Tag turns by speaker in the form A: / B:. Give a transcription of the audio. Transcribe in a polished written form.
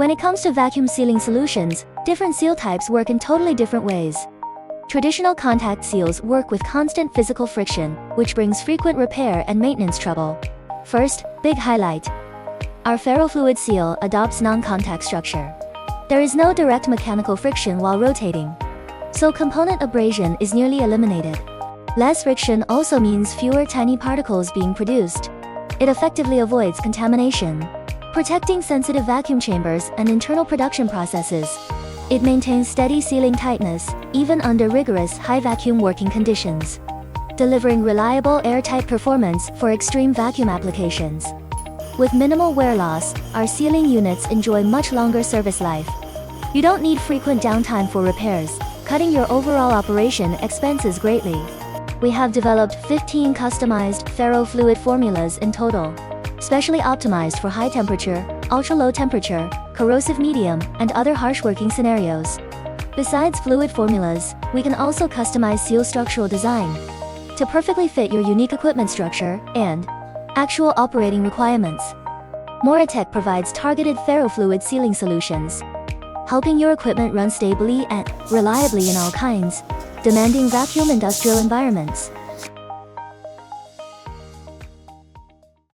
A: When it comes to vacuum sealing solutions, different seal types work in totally different ways. Traditional contact seals work with constant physical friction, which brings frequent repair and maintenance trouble. First, big highlight. Our Ferrofluid seal adopts non-contact structure. There is no direct mechanical friction while rotating, so component abrasion is nearly eliminated. Less friction also means fewer tiny particles being produced. It effectively avoids contamination, protecting sensitive vacuum chambers and internal production processes. It maintains steady sealing tightness, even under rigorous high vacuum working conditions, delivering reliable airtight performance for extreme vacuum applications. With minimal wear loss, our sealing units enjoy much longer service life. You don't need frequent downtime for repairs, cutting your overall operation expenses greatly. We have developed 15 customized ferrofluid formulas in total, specially optimized for high temperature, ultra-low temperature, corrosive medium, and other harsh working scenarios. Besides fluid formulas, we can also customize seal structural design to perfectly fit your unique equipment structure and actual operating requirements. Moretec provides targeted ferrofluid sealing solutions, helping your equipment run stably and reliably in all kinds demanding vacuum industrial environments.